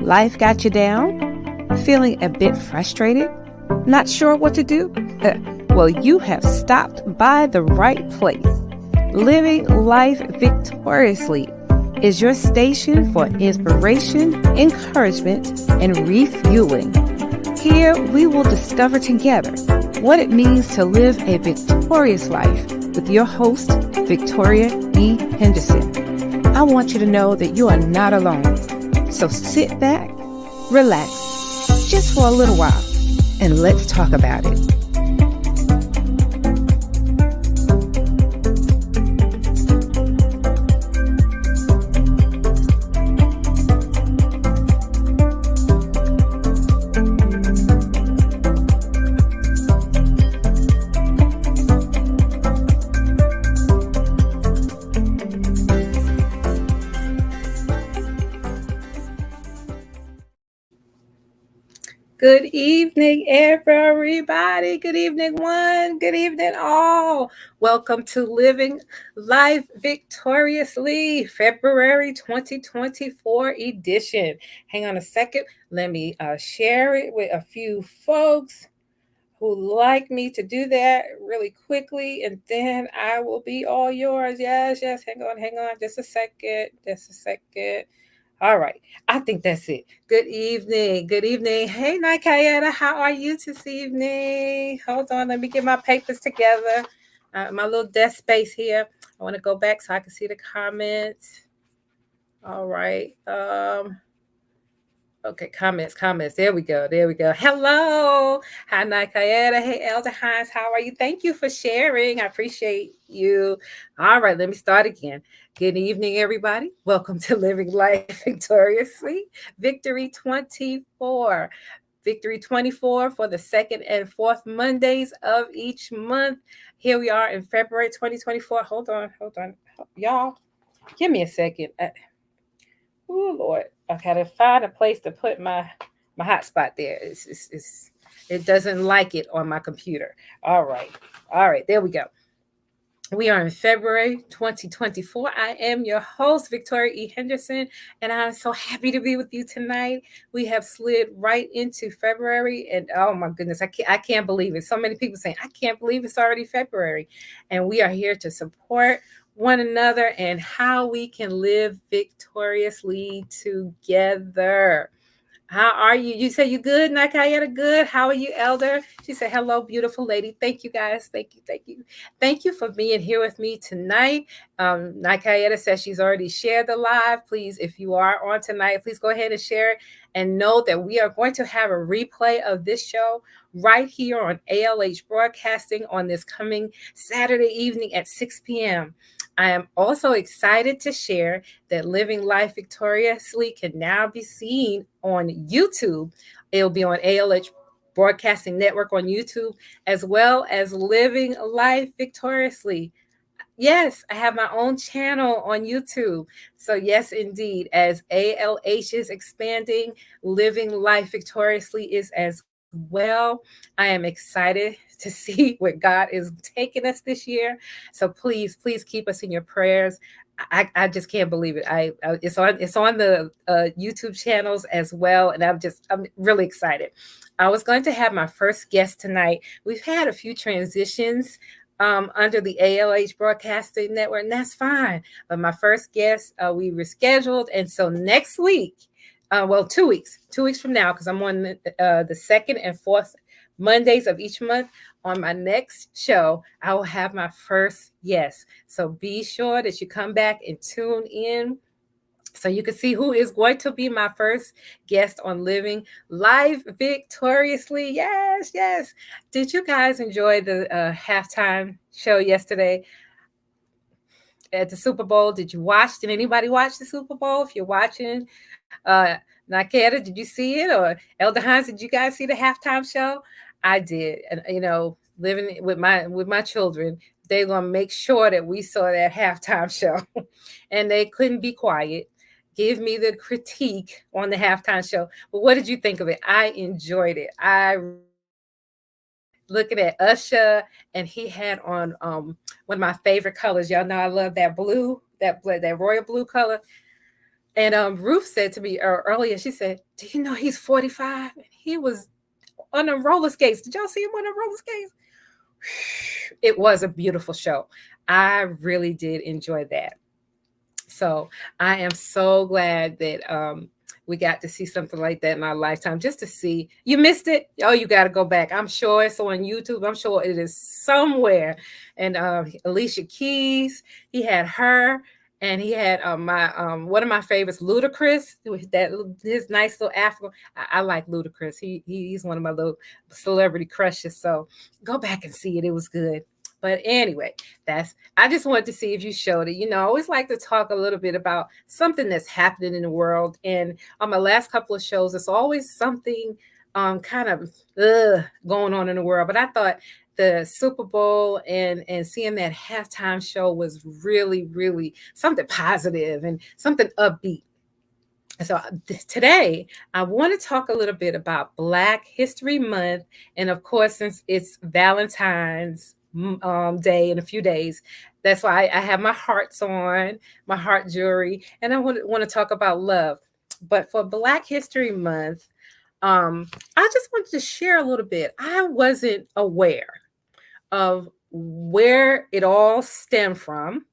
Life got you down? Feeling a bit frustrated? Not sure what to do? Well, you have stopped by the right place. Living Life Victoriously is your station for inspiration, encouragement, and refueling. Here we will discover together what it means to live a victorious life with your host, Victoria E. Henderson. I want you to know that you are not alone. So sit back, relax, just for a little while, and let's talk about it. Good evening, everybody. Good evening, one. Good evening, all. Welcome to Living Life Victoriously, February 2024 edition. Hang on a second. Let me share it with a few folks who like me to do that really quickly, and then I will be all yours. Yes. Hang on. Just a second. All right. I think that's it. Good evening. Hey, Nikayetta, how are you this evening? Hold on. Let me get my papers together. My little desk space here. I want to go back so I can see the comments. All right. Okay, comments. There we go. Hello. Hi, Nikayetta. Hey, Elder Hines. How are you? Thank you for sharing. I appreciate you. All right, let me start again. Good evening, everybody. Welcome to Living Life Victoriously. Victory 24. Victory 24 for the second and fourth Mondays of each month. Here we are in February 2024. Hold on. Y'all, give me a second. Oh, Lord. I gotta find a place to put my hotspot there. It doesn't like it on my computer. All right. There we go. We are in February 2024. I am your host, Victoria E. Henderson, and I'm so happy to be with you tonight. We have slid right into February, and oh my goodness, I can't believe it. So many people saying, I can't believe it's already February. And we are here to support one another and how we can live victoriously together. How are you? You say you good, Nakayetta? Good. How are you, Elder? She said, hello, beautiful lady. Thank you, guys. Thank you. Thank you for being here with me tonight. Nakayetta says she's already shared the live. Please, if you are on tonight, please go ahead and share it. And know that we are going to have a replay of this show right here on ALH Broadcasting on this coming Saturday evening at 6 p.m. I am also excited to share that Living Life Victoriously can now be seen on YouTube. It'll be on ALH Broadcasting Network on YouTube, as well as Living Life Victoriously. Yes, I have my own channel on YouTube. So yes, indeed, as ALH is expanding, Living Life Victoriously is as well. I am excited to see where God is taking us this year. So please keep us in your prayers. I just can't believe it. It's on the YouTube channels as well, and I'm really excited. I was going to have my first guest tonight. We've had a few transitions under the ALH Broadcasting Network, and that's fine. But my first guest, we rescheduled, and so next week, 2 weeks from now, because I'm on the second and fourth Mondays of each month. On my next show, I will have my first guest. So be sure that you come back and tune in so you can see who is going to be my first guest on Living Life Victoriously. Yes. Did you guys enjoy the halftime show yesterday at the Super Bowl? Did anybody watch the Super Bowl? If you're watching, Nakeda, did you see it? Or Elder Hines, did you guys see the halftime show? I did. And, living with my children, they're going to make sure that we saw that halftime show. And they couldn't be quiet. Give me the critique on the halftime show. But what did you think of it? I enjoyed it. Looking at Usher, and he had on one of my favorite colors. Y'all know I love that blue, that royal blue color. And Ruth said to me earlier, she said, "Do you know he's 45? He was on the roller skates. Did y'all see him on the roller skates?" It was a beautiful show. I really did enjoy that. So I am so glad that we got to see something like that in our lifetime. Just to see, you missed it. Oh, you got to go back. I'm sure it's on YouTube. I'm sure it is somewhere. And Alicia Keys, he had her, and he had my one of my favorites, Ludacris. With that his nice little Afro. I like Ludacris. He's one of my little celebrity crushes. So go back and see it. It was good. But anyway, that's I just wanted to see if you showed it. I always like to talk a little bit about something that's happening in the world. And on my last couple of shows, it's always something kind of going on in the world. But I thought the Super Bowl and seeing that halftime show was really, really something positive and something upbeat. So today I want to talk a little bit about Black History Month, and of course, since it's Valentine's Day in a few days, that's why I have my hearts on, my heart jewelry, and I want to talk about love. But for Black History Month, I just wanted to share a little bit. I wasn't aware of where it all stemmed from.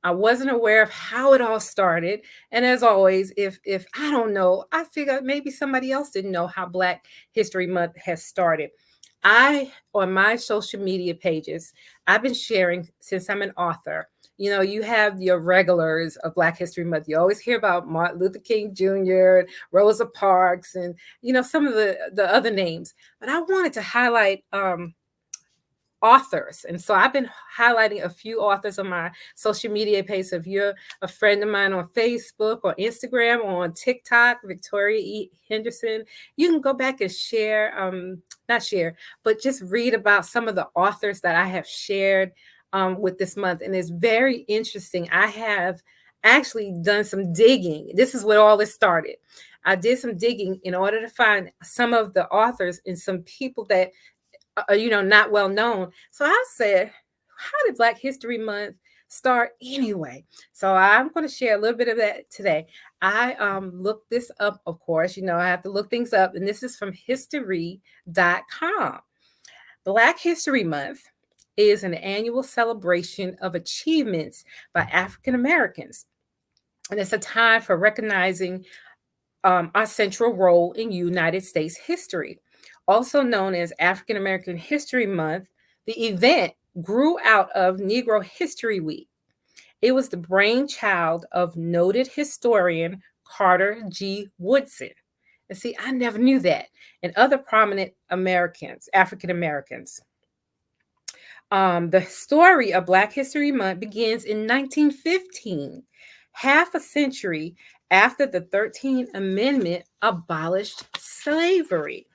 I wasn't aware of how it all started. And as always, if I don't know, I figure maybe somebody else didn't know how Black History Month has started. I on my social media pages, I've been sharing since I'm an author. You have your regulars of Black History Month. You always hear about Martin Luther King Jr., Rosa Parks, and some of the other names. But I wanted to highlight authors. And so I've been highlighting a few authors on my social media page. So if you're a friend of mine on Facebook or Instagram or on TikTok, Victoria E. Henderson, you can go back and share, not share, but just read about some of the authors that I have shared with this month. And it's very interesting. I have actually done some digging. This is where all this started. I did some digging in order to find some of the authors and some people that not well known. So I said, how did Black History Month start anyway? So I'm going to share a little bit of that today. I looked this up, of course. I have to look things up, and this is from history.com. Black History Month is an annual celebration of achievements by African Americans. And it's a time for recognizing our central role in United States history. Also known as African American History Month, the event grew out of Negro History Week. It was the brainchild of noted historian Carter G. Woodson. And see, I never knew that. And other prominent Americans, African Americans. The story of Black History Month begins in 1915, half a century after the 13th Amendment abolished slavery.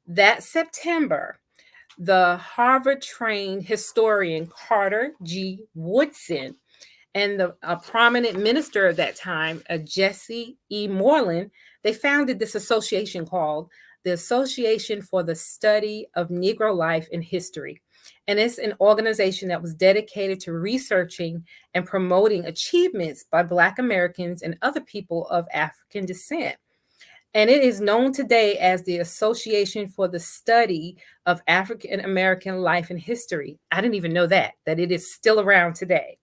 That September, the Harvard-trained historian Carter G. Woodson and a prominent minister of that time, Jesse E. Moreland, they founded this association called the Association for the Study of Negro Life and History. And it's an organization that was dedicated to researching and promoting achievements by Black Americans and other people of African descent. And it is known today as the Association for the Study of African American Life and History. I didn't even know that it is still around today.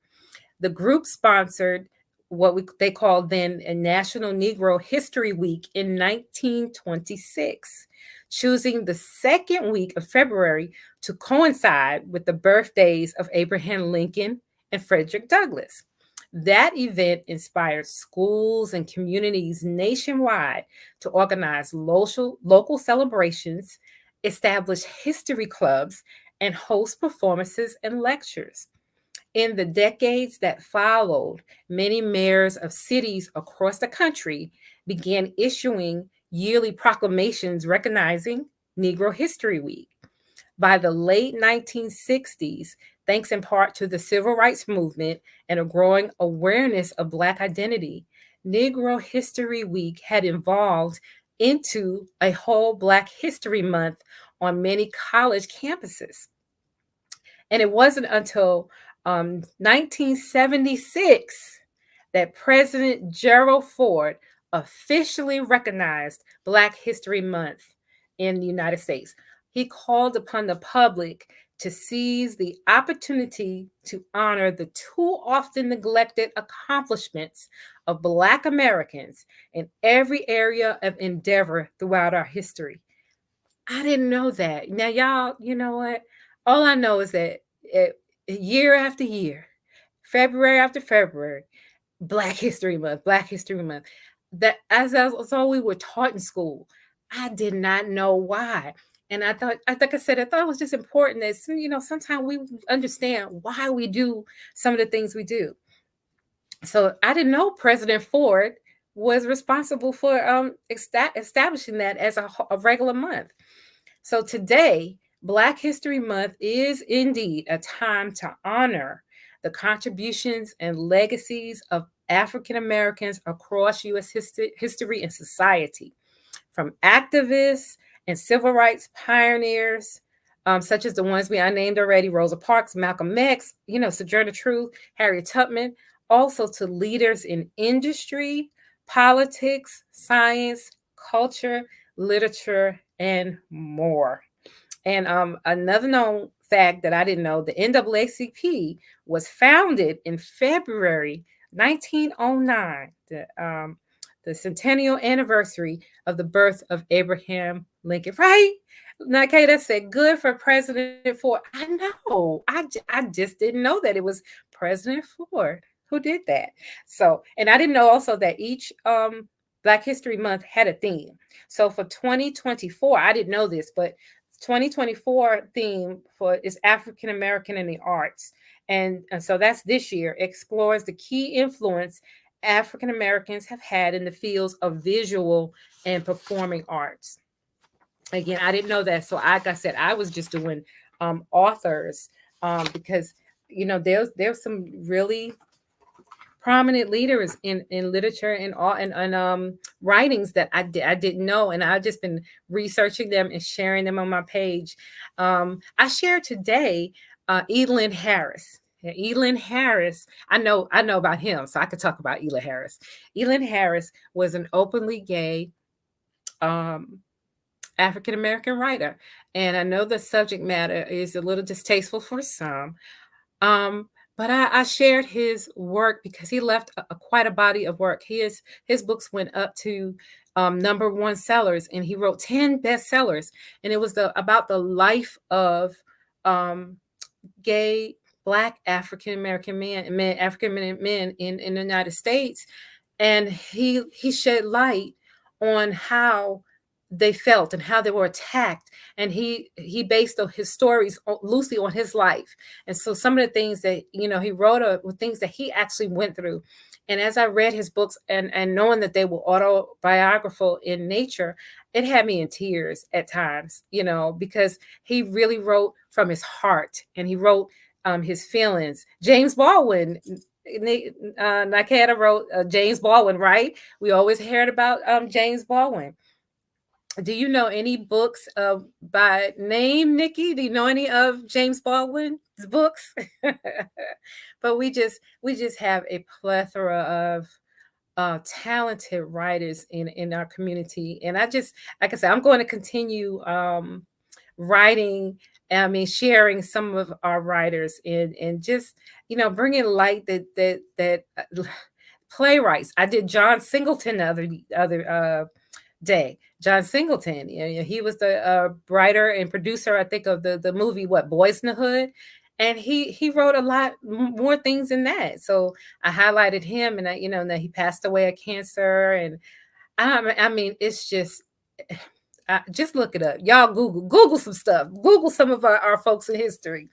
The group sponsored what they called then a National Negro History Week in 1926, choosing the second week of February to coincide with the birthdays of Abraham Lincoln and Frederick Douglass. That event inspired schools and communities nationwide to organize local celebrations, establish history clubs, and host performances and lectures. In the decades that followed, many mayors of cities across the country began issuing yearly proclamations recognizing Negro History Week. By the late 1960s, thanks in part to the civil rights movement and a growing awareness of Black identity, Negro History Week had evolved into a whole Black History Month on many college campuses. And it wasn't until 1976 that President Gerald Ford officially recognized Black History Month in the United States. He called upon the public to seize the opportunity to honor the too often neglected accomplishments of Black Americans in every area of endeavor throughout our history. I didn't know that. Now, y'all, you know what? All I know is that year after year, February after February, Black History Month, Black History Month. That as all we were taught in school, I did not know why. And I thought, like I said, I thought it was just important that sometimes we understand why we do some of the things we do. So I didn't know President Ford was responsible for establishing that as a regular month. So today, Black History Month is indeed a time to honor the contributions and legacies of African Americans across U.S. history and society, from activists and civil rights pioneers, such as the ones I named already: Rosa Parks, Malcolm X, Sojourner Truth, Harriet Tubman, also to leaders in industry, politics, science, culture, literature, and more. And another known fact that I didn't know: the NAACP was founded in February 1909, the centennial anniversary of the birth of Abraham Lincoln. Right? Nakeda said, "Good for President Ford." I know. I just didn't know that it was President Ford who did that. So, and I didn't know also that each Black History Month had a theme. So for 2024, I didn't know this, but 2024 theme for is African American in the arts. And so that's this year, explores the key influence African Americans have had in the fields of visual and performing arts. Again, I didn't know that. So like I said, I was just doing authors because there's some really prominent leaders in literature and all and writings that I didn't know, and I've just been researching them and sharing them on my page. I shared today Elin Harris. Yeah, Elin Harris, I know about him, so I could talk about Elin Harris. Elin Harris was an openly gay um, African American writer, and I know the subject matter is a little distasteful for some, um, but I shared his work because he left quite a body of work. His books went up to number one sellers, and he wrote 10 bestsellers, and it was about the life of um, gay Black African American African men in the United States, and he shed light on how they felt and how they were attacked, and he based his stories loosely on his life. And so some of the things that he wrote were things that he actually went through. And as I read his books, and knowing that they were autobiographical in nature, it had me in tears at times, because he really wrote from his heart, and he wrote his feelings. James Baldwin, Nakeda wrote James Baldwin, right? We always heard about James Baldwin. Do you know any books by name, Nikki? Do you know any of James Baldwin's books? But we just have a plethora of talented writers in our community, and I just, like I said, I'm going to continue writing. I mean, sharing some of our writers and just bringing light that playwrights. I did John Singleton the other day. John Singleton, he was the writer and producer, I think, of the movie Boys in the Hood, and he wrote a lot more things than that. So I highlighted him, and that he passed away of cancer, and I mean, it's just look it up, y'all. Google some stuff. Google some of our folks in history.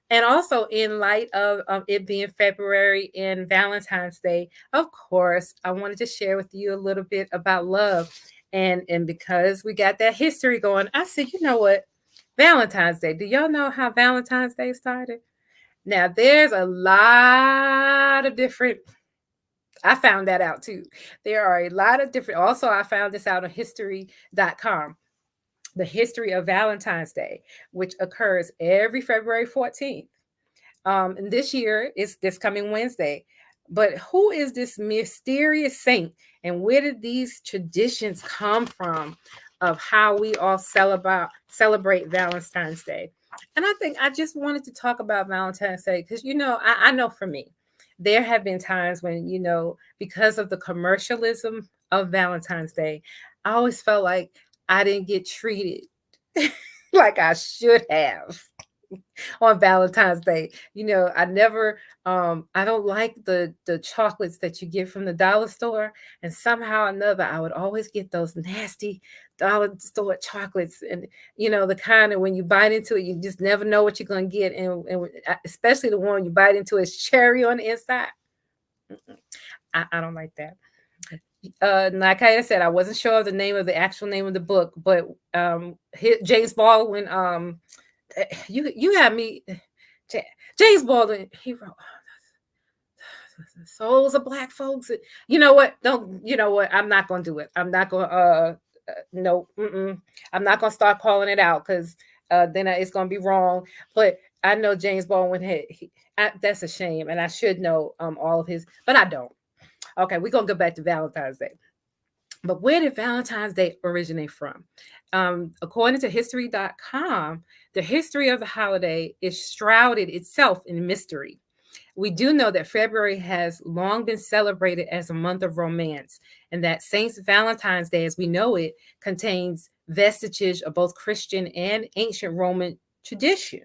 And also, in light of it being February and Valentine's Day, of course, I wanted to share with you a little bit about love. And because we got that history going, I said, you know what? Valentine's Day. Do y'all know how Valentine's Day started? Now, there's a lot of different, I found that out too. There are a lot of different, also, I found this out on history.com. The history of Valentine's Day, which occurs every February 14th. And this year is this coming Wednesday. But who is this mysterious saint, and where did these traditions come from of how we all celebrate Valentine's Day? And I think I just wanted to talk about Valentine's Day because, I know for me, there have been times when, because of the commercialism of Valentine's Day, I always felt like I didn't get treated like I should have on Valentine's Day. I never I don't like the chocolates that you get from the dollar store, and somehow or another I would always get those nasty dollar store chocolates, and the kind of when you bite into it you just never know what you're going to get, and especially the one you bite into is cherry on the inside. I don't like that. Like I said, I wasn't sure of the name of the actual name of the book, but James Baldwin, you had me. James Baldwin, he wrote Souls of Black Folks. You know what? Don't you know what? I'm not gonna do it. I'm not gonna. No. I'm not gonna start calling it out because then it's gonna be wrong. But I know James Baldwin had. That's a shame, and I should know all of his, but I don't. Okay, we're gonna go back to Valentine's Day. But where did Valentine's Day originate from? According to history.com, the history of the holiday is shrouded itself in mystery. We do know that February has long been celebrated as a month of romance, and that Saint Valentine's Day, as we know it, contains vestiges of both Christian and ancient Roman tradition.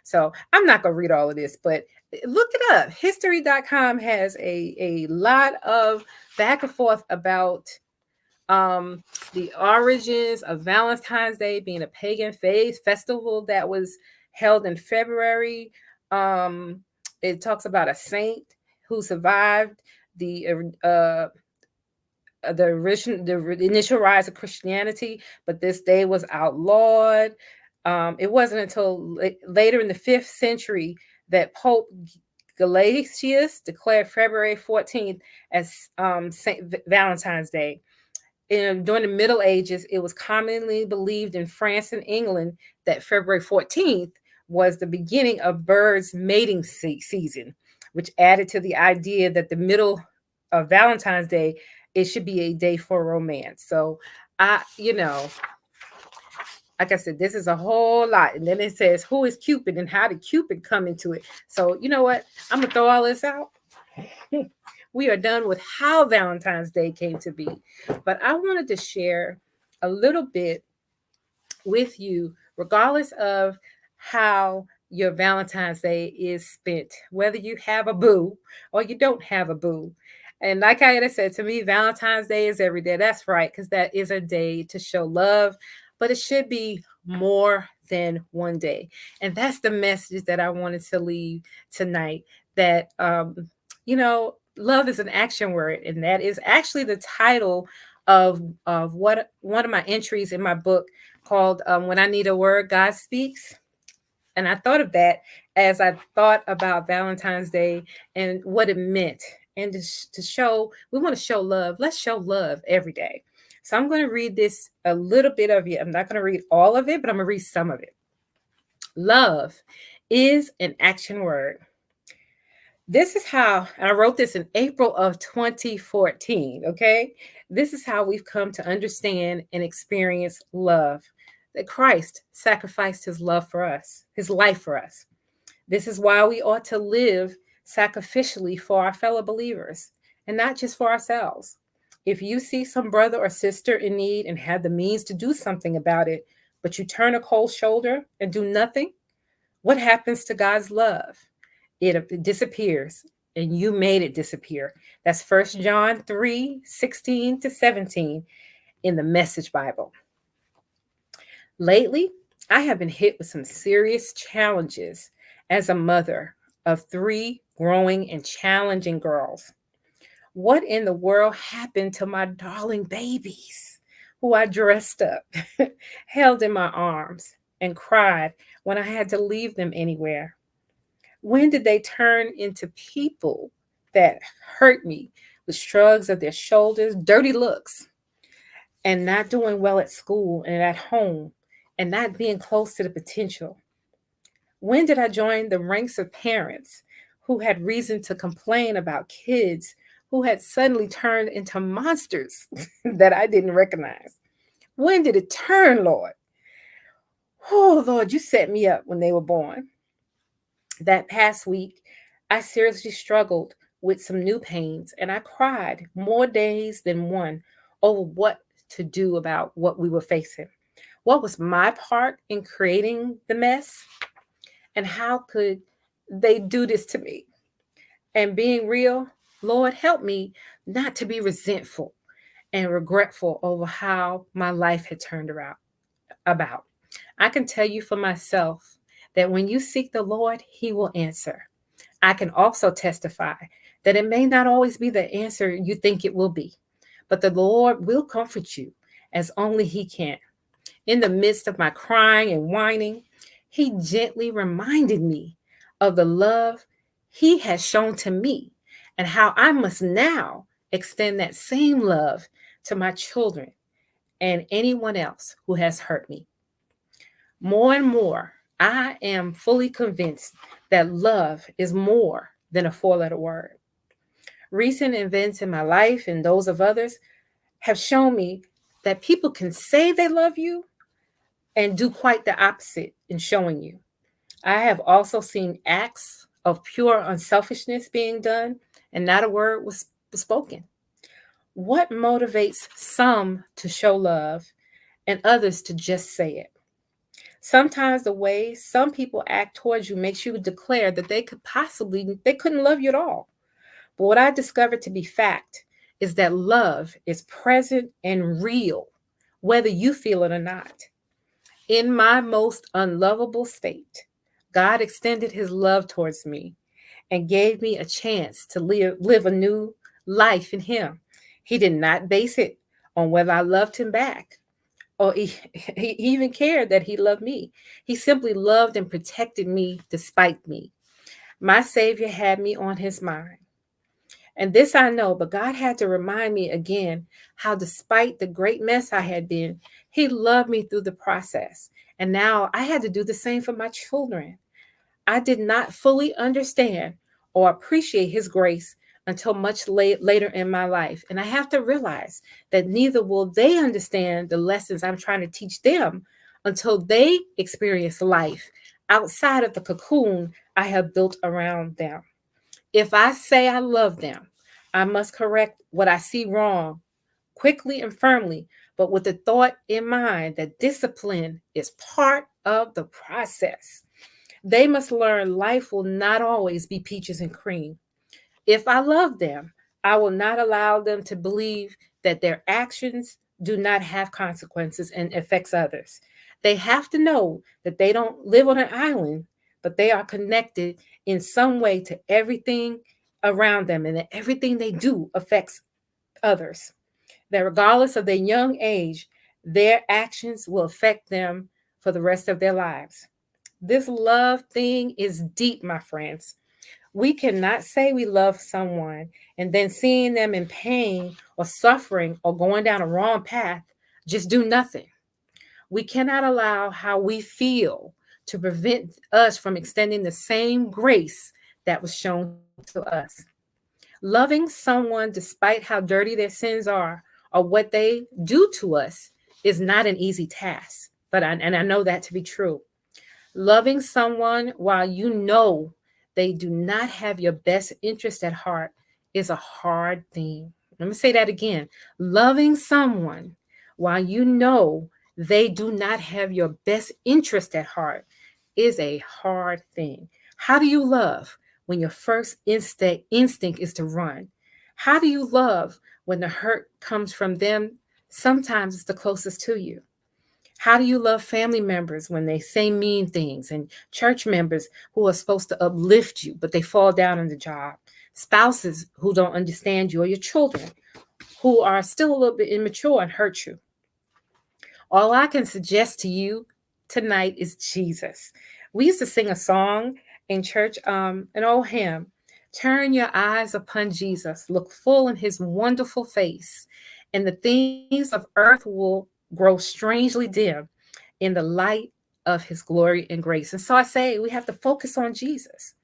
So I'm not going to read all of this, but look it up. History.com has a lot of back and forth about the origins of Valentine's Day being a pagan faith festival that was held in February. It talks about a saint who survived the the initial rise of Christianity, but this day was outlawed. It wasn't until later in the 5th century that Pope Galatius declared February 14th as Saint Valentine's Day. During the Middle Ages, it was commonly believed in France and England that February 14th was the beginning of birds' mating season, which added to the idea that the middle of Valentine's Day, it should be a day for romance. So, like I said, this is a whole lot. And then it says, who is Cupid and how did Cupid come into it? So, you know what? I'm going to throw all this out. We are done with how Valentine's Day came to be. But I wanted to share a little bit with you, regardless of how your Valentine's Day is spent, whether you have a boo or you don't have a boo. And like I had said, to me, Valentine's Day is every day. That's right, because that is a day to show love, but it should be more than one day. And that's the message that I wanted to leave tonight, that, love is an action word. And that is actually the title of what one of my entries in my book called When I Need a Word, God Speaks. And I thought of that as I thought about Valentine's Day and what it meant. And to show, we want to show love. Let's show love every day. So I'm going to read this, a little bit of it. I'm not going to read all of it, but I'm going to read some of it. Love is an action word. This is how, and I wrote this in April of 2014, okay? This is how we've come to understand and experience love. That Christ sacrificed his love for us, his life for us. This is why we ought to live sacrificially for our fellow believers and not just for ourselves. If you see some brother or sister in need and have the means to do something about it, but you turn a cold shoulder and do nothing, what happens to God's love? It disappears, and you made it disappear. That's 1 John 3:16-17 in the Message Bible. Lately, I have been hit with some serious challenges as a mother of 3 growing and challenging girls. What in the world happened to my darling babies, who I dressed up, held in my arms, and cried when I had to leave them anywhere? When did they turn into people that hurt me with shrugs of their shoulders, dirty looks, and not doing well at school and at home, and not being close to the potential? When did I join the ranks of parents who had reason to complain about kids who had suddenly turned into monsters that I didn't recognize. When did it turn, Lord? Oh, Lord, you set me up when they were born. That past week, I seriously struggled with some new pains and I cried more days than one over what to do about what we were facing. What was my part in creating the mess? And how could they do this to me? And being real, Lord, help me not to be resentful and regretful over how my life had turned around about. I can tell you for myself that when you seek the Lord, he will answer. I can also testify that it may not always be the answer you think it will be, but the Lord will comfort you as only he can. In the midst of my crying and whining, he gently reminded me of the love he has shown to me and how I must now extend that same love to my children and anyone else who has hurt me. More and more, I am fully convinced that love is more than a four-letter word. Recent events in my life and those of others have shown me that people can say they love you and do quite the opposite in showing you. I have also seen acts of pure unselfishness being done and not a word was spoken. What motivates some to show love and others to just say it? Sometimes the way some people act towards you makes you declare that they couldn't love you at all. But what I discovered to be fact is that love is present and real, whether you feel it or not. In my most unlovable state, God extended his love towards me and gave me a chance to live a new life in him. He did not base it on whether I loved him back or he even cared that he loved me. He simply loved and protected me despite me. My Savior had me on his mind. And this I know, but God had to remind me again how, despite the great mess I had been, he loved me through the process. And now I had to do the same for my children. I did not fully understand or appreciate his grace until much later in my life. And I have to realize that neither will they understand the lessons I'm trying to teach them until they experience life outside of the cocoon I have built around them. If I say I love them, I must correct what I see wrong quickly and firmly, but with the thought in mind that discipline is part of the process. They must learn life will not always be peaches and cream. If I love them, I will not allow them to believe that their actions do not have consequences and affects others. They have to know that they don't live on an island, but they are connected in some way to everything around them and that everything they do affects others. That regardless of their young age, their actions will affect them for the rest of their lives. This love thing is deep, my friends. We cannot say we love someone and then seeing them in pain or suffering or going down a wrong path, just do nothing. We cannot allow how we feel to prevent us from extending the same grace that was shown to us. Loving someone despite how dirty their sins are or what they do to us is not an easy task, and I know that to be true. Loving someone while you know they do not have your best interest at heart is a hard thing. Let me say that again. Loving someone while you know they do not have your best interest at heart is a hard thing. How do you love when your first instinct is to run? How do you love when the hurt comes from them? Sometimes it's the closest to you. How do you love family members when they say mean things and church members who are supposed to uplift you, but they fall down on the job? Spouses who don't understand you or your children who are still a little bit immature and hurt you. All I can suggest to you tonight is Jesus. We used to sing a song in church, an old hymn. Turn your eyes upon Jesus, look full in his wonderful face, and the things of earth will grow strangely dim in the light of his glory and grace. And so I say we have to focus on Jesus.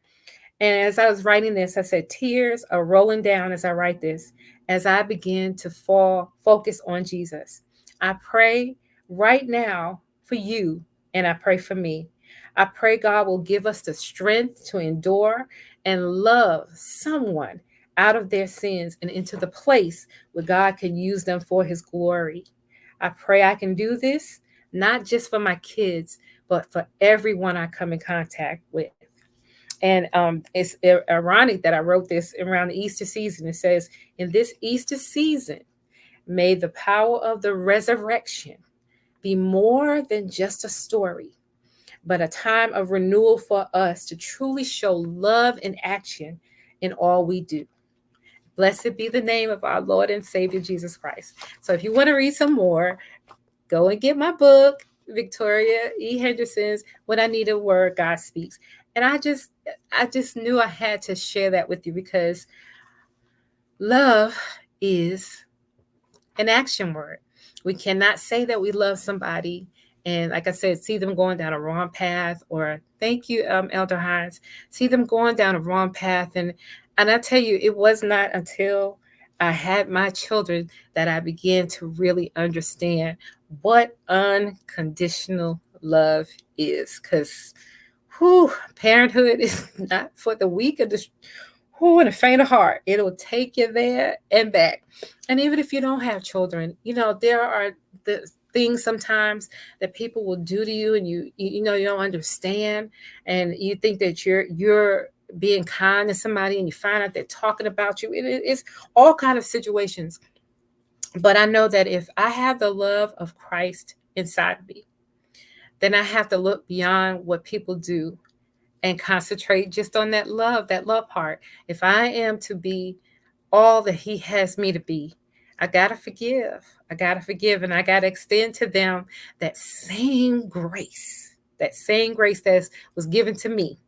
And as I was writing this, I said, tears are rolling down as I write this, as I begin to fall focus on Jesus. I pray right now for you, and I pray for me. I pray God will give us the strength to endure and love someone out of their sins and into the place where God can use them for his glory. I pray I can do this not just for my kids, but for everyone I come in contact with. And it's ironic that I wrote this around the Easter season. It says, in this Easter season, may the power of the resurrection be more than just a story, but a time of renewal for us to truly show love in action in all we do. Blessed be the name of our Lord and Savior Jesus Christ. So if you want to read some more, go and get my book, Victoria E. Henderson's When I Need a Word, God Speaks. And I just knew I had to share that with you because love is an action word. We cannot say that we love somebody and, like I said, see them going down a wrong path, or thank you, Elder Hines, see them going down a wrong path. And I tell you, it was not until I had my children that I began to really understand what unconditional love is. Because parenthood is not for the weak of the and a faint of heart. It'll take you there and back. And even if you don't have children, there are the things sometimes that people will do to you, and you don't understand, and you think that you're being kind to somebody, and you find out they're talking about you. It's all kind of situations. But I know that if I have the love of Christ inside me, then I have to look beyond what people do and concentrate just on that love part. If I am to be all that he has me to be, I got to forgive. I got to forgive, and I got to extend to them that same grace. That same grace that was given to me,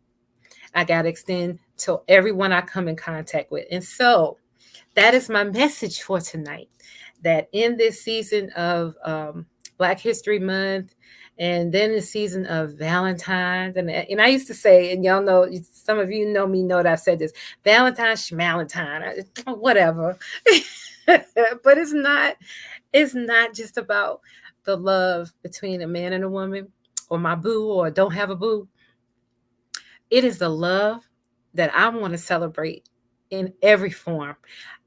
I got to extend to everyone I come in contact with. And so that is my message for tonight, that in this season of Black History Month, and then the season of Valentine's, and I used to say, and y'all know, some of you know me, know that I've said this, Valentine's, schmalentine, whatever. But it's not just about the love between a man and a woman, or my boo, or don't have a boo. It is the love that I want to celebrate in every form.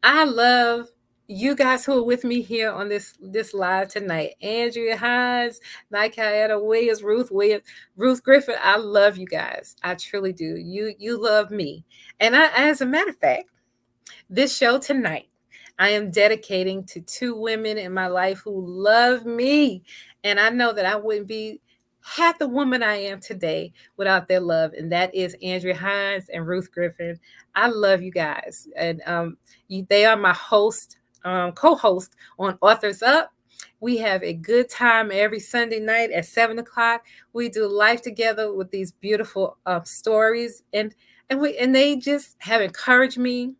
I love you guys who are with me here on this live tonight. Andrea Hines, Nikaeta Williams, Ruth Griffin. I love you guys. I truly do. You love me. And as a matter of fact, this show tonight, I am dedicating to two women in my life who love me. And I know that I wouldn't be half the woman I am today without their love. And that is Andrea Hines and Ruth Griffin. I love you guys. And they are my co-host on Authors Up. We have a good time every Sunday night at 7 o'clock. We do life together with these beautiful stories. And they just have encouraged me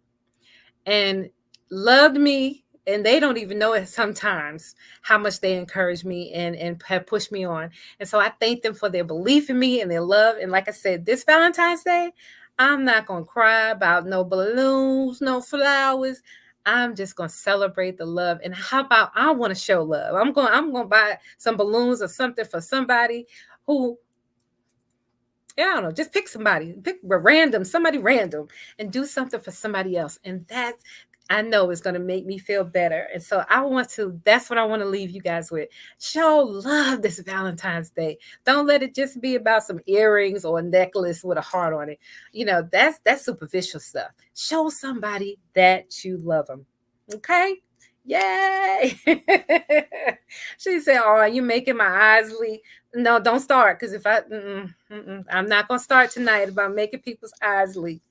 and loved me, and they don't even know it sometimes how much they encourage me and have pushed me on. And so I thank them for their belief in me and their love. And like I said, this Valentine's Day, I'm not going to cry about no balloons, no flowers. I'm just going to celebrate the love. And how about, I want to show love. I'm going to buy some balloons or something for somebody who, I don't know, just pick somebody random, and do something for somebody else. And that's, I know, is going to make me feel better. And so that's what I want to leave you guys with. Show love this Valentine's Day. Don't let it just be about some earrings or a necklace with a heart on it. That's superficial stuff. Show somebody that you love them. Okay? Yay! She said, "Oh, you making my eyes leak." No, don't start, because if I'm not gonna start tonight about making people's eyes leak.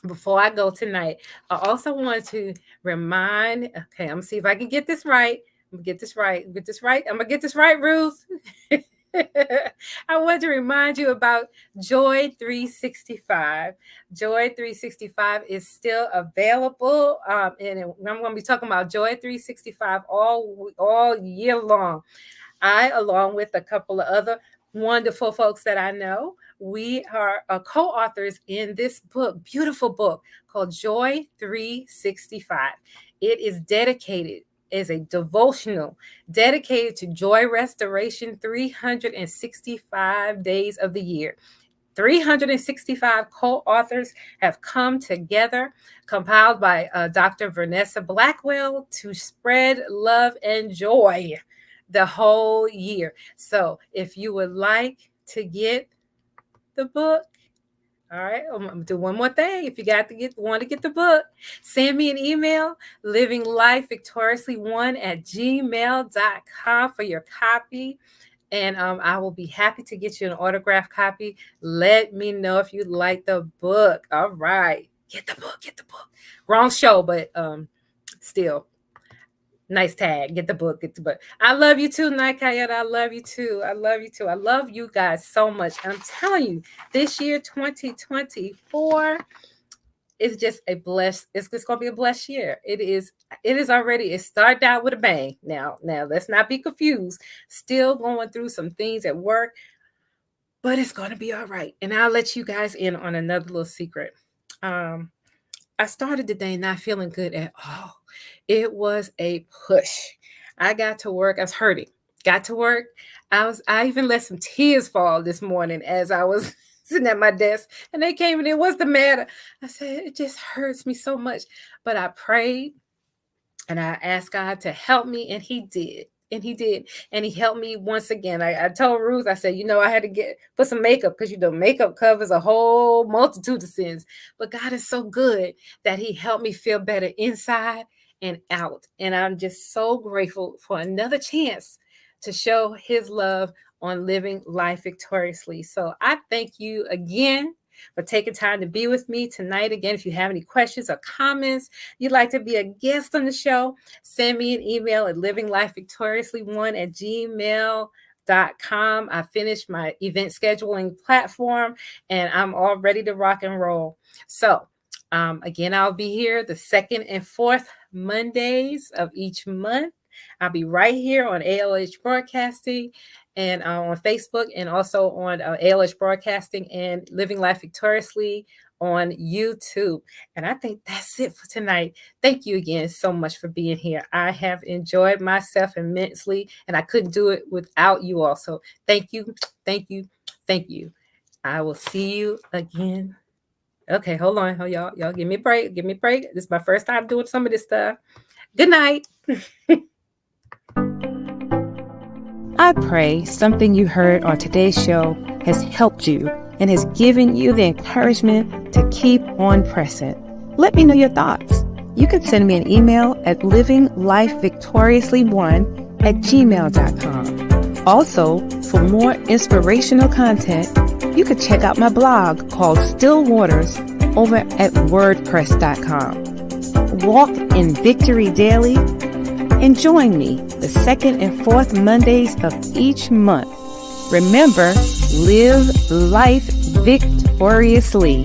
Before I go tonight, I also want to remind. Okay, I'm gonna see if I can get this right. I'm gonna get this right. I'm gonna get this right, Ruth. I want to remind you about Joy 365. Joy 365 is still available, and I'm going to be talking about Joy 365 all year long. I, along with a couple of other wonderful folks that I know, We are co-authors in this book, beautiful book called Joy 365. It is dedicated as a devotional dedicated to joy restoration 365 days of the year. 365 co-authors have come together, compiled by Dr. Vanessa Blackwell, to spread love and joy the whole year. So if you would like to get the book, all right, I'm gonna do one more thing. If you want to get the book, send me an email, livinglifevictoriously1@gmail.com for your copy. And I will be happy to get you an autographed copy. Let me know if you like the book. All right. Get the book. Wrong show, but still. Nice tag. Get the book. I love you too, Night Kayetta. I love you too. I love you guys so much. I'm telling you, this year, 2024, is just a blessed. It's going to be a blessed year. It is already. It started out with a bang. Now, let's not be confused. Still going through some things at work, but it's going to be all right. And I'll let you guys in on another little secret. I started the day not feeling good at all. It was a push. I got to work. I was hurting. Got to work. I even let some tears fall this morning as I was sitting at my desk, and they came in. What's the matter? I said, it just hurts me so much. But I prayed and I asked God to help me, and He did. And He did. And He helped me once again. I told Ruth, I said, I had to put some makeup, because makeup covers a whole multitude of sins. But God is so good that He helped me feel better inside and out. And I'm just so grateful for another chance to show His love on living life victoriously. So I thank you again for taking time to be with me tonight. Again, if you have any questions or comments, you'd like to be a guest on the show, send me an email at livinglifevictoriously1@gmail.com. I finished my event scheduling platform, and I'm all ready to rock and roll. So again, I'll be here the second and fourth Mondays of each month. I'll be right here on ALH Broadcasting and on Facebook, and also on ALH Broadcasting and Living Life Victoriously on YouTube. And I think that's it for tonight. Thank you again so much for being here. I have enjoyed myself immensely, and I couldn't do it without you all. So thank you. I will see you again. Okay, hold on. Y'all give me a break. This is my first time doing some of this stuff. Good night. I pray something you heard on today's show has helped you and has given you the encouragement to keep on pressing. Let me know your thoughts. You can send me an email at livinglifevictoriously1@gmail.com. Also, for more inspirational content, you could check out my blog called Still Waters over at wordpress.com. Walk in victory daily and join me the second and fourth Mondays of each month. Remember, live life victoriously.